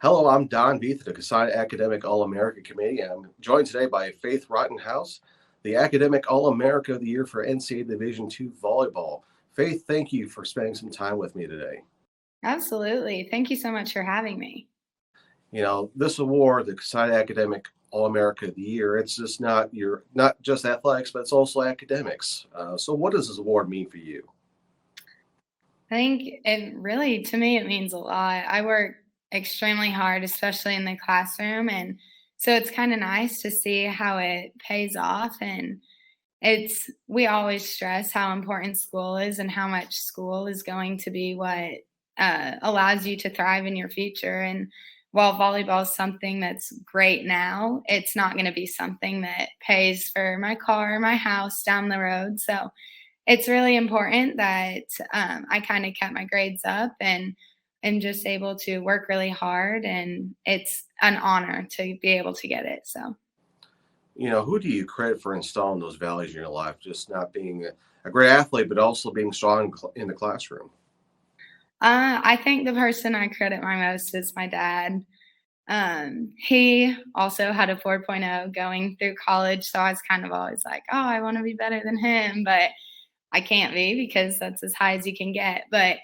Hello, I'm Don Beath, the CoSIDA Academic All-America Committee. I'm joined today by Faith Rottinghaus, the Academic All-America of the Year for NCAA Division II Volleyball. Faith, thank you for spending some time with me today. Absolutely. Thank you so much for having me. You know, this award, the CoSIDA Academic All-America of the Year, it's just not just athletics, but it's also academics. So what does this award mean for you? I think to me, it means a lot. I work extremely hard, especially in the classroom. And so it's kind of nice to see how it pays off. And we always stress how important school is and how much school is going to be what allows you to thrive in your future. And while volleyball is something that's great now, it's not going to be something that pays for my car, my house down the road. So it's really important that I kind of kept my grades up and just able to work really hard. And it's an honor to be able to get it. So. You know, who do you credit for installing those values in your life? Just not being a great athlete, but also being strong in the classroom. I think the person I credit my most is my dad. He also had a 4.0 going through college, so I was kind of always like, oh, I want to be better than him, but I can't be because that's as high as you can get. But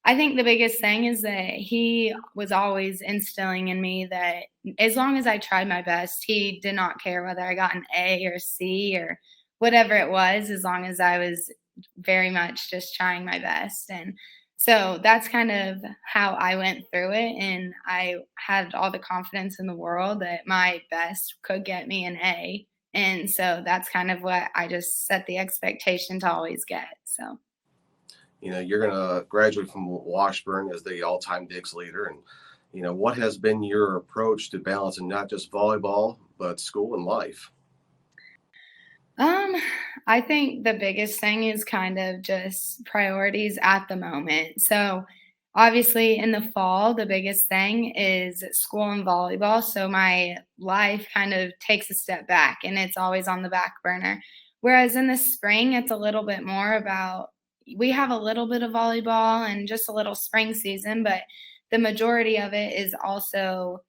I think the biggest thing is that he was always instilling in me that as long as I tried my best, he did not care whether I got an A or C or whatever it was, as long as I was very much just trying my best. And so that's kind of how I went through it. And I had all the confidence in the world that my best could get me an A. And so that's kind of what I just set the expectation to always get. So. You know, you're going to graduate from Washburn as the all-time Dix leader. And, you know, what has been your approach to balancing not just volleyball, but school and life? I think the biggest thing is kind of just priorities at the moment. So obviously in the fall, the biggest thing is school and volleyball. So my life kind of takes a step back and it's always on the back burner. Whereas in the spring, it's a little bit more about we have a little bit of volleyball and just a little spring season, but the majority of it is also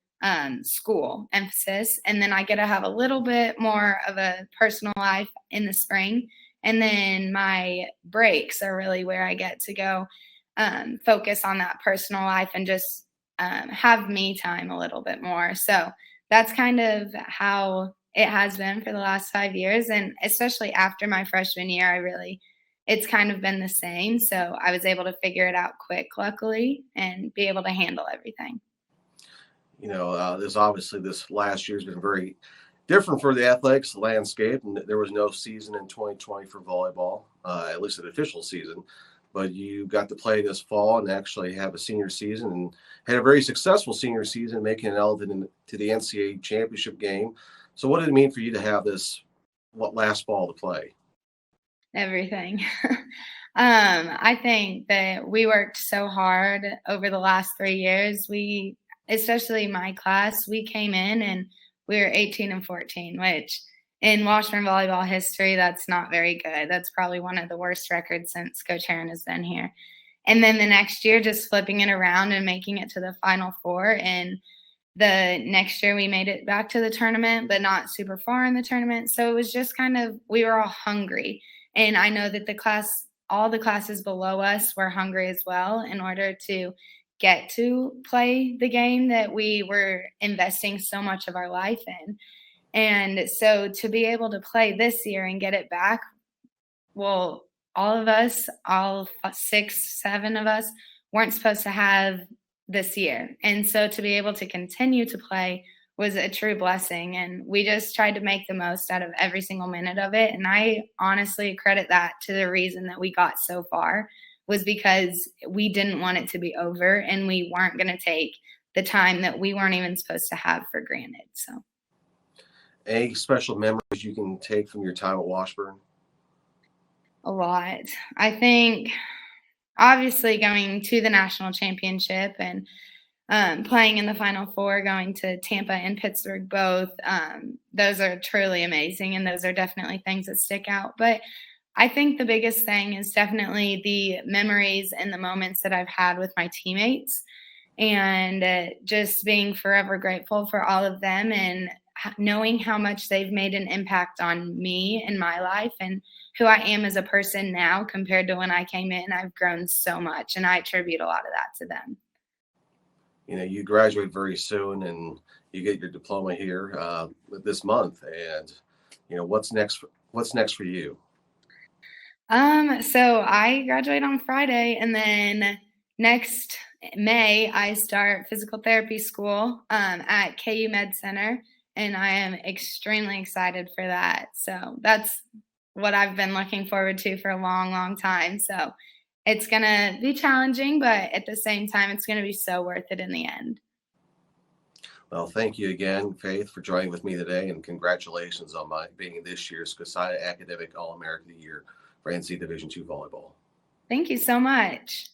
school emphasis. And then I get to have a little bit more of a personal life in the spring. And then my breaks are really where I get to go focus on that personal life and just have me time a little bit more. So that's kind of how it has been for the last 5 years. And especially after my freshman year, it's kind of been the same. So I was able to figure it out quick, luckily, and be able to handle everything. You know, this last year has been very different for the athletics landscape. And there was no season in 2020 for volleyball, at least an official season. But you got to play this fall and actually have a senior season and had a very successful senior season, making it out to the NCAA championship game. So what did it mean for you to have this last fall to play? Everything. I think that we worked so hard over the last 3 years. Especially my class, we came in and we were 18-14, which in Washburn volleyball history, that's not very good. That's probably one of the worst records since Coach Heron has been here. And then the next year, just flipping it around and making it to the Final Four. And the next year, we made it back to the tournament, but not super far in the tournament. So it was just we were all hungry. And I know that all the classes below us were hungry as well in order to get to play the game that we were investing so much of our life in. And so to be able to play this year and get it back, well, all of us, all 6, 7 of us weren't supposed to have this year. And so to be able to continue to play was a true blessing. And we just tried to make the most out of every single minute of it. And I honestly credit that to the reason that we got so far was because we didn't want it to be over and we weren't going to take the time that we weren't even supposed to have for granted. So, any special memories you can take from your time at Washburn? A lot. I think obviously going to the national championship and playing in the Final Four, going to Tampa and Pittsburgh both, those are truly amazing, and those are definitely things that stick out. But I think the biggest thing is definitely the memories and the moments that I've had with my teammates. and just being forever grateful for all of them and knowing how much they've made an impact on me in my life and who I am as a person now compared to when I came in. I've grown so much, and I attribute a lot of that to them. You graduate very soon, and you get your diploma here this month. And what's next? What's next for you? So I graduate on Friday, and then next May I start physical therapy school at KU Med Center, and I am extremely excited for that. So that's what I've been looking forward to for a long, long time. So it's gonna be challenging, but at the same time, it's gonna be so worth it in the end. Well, thank you again, Faith, for joining with me today, and congratulations on being this year's CoSIDA Academic All-American of the Year for NC Division II volleyball. Thank you so much.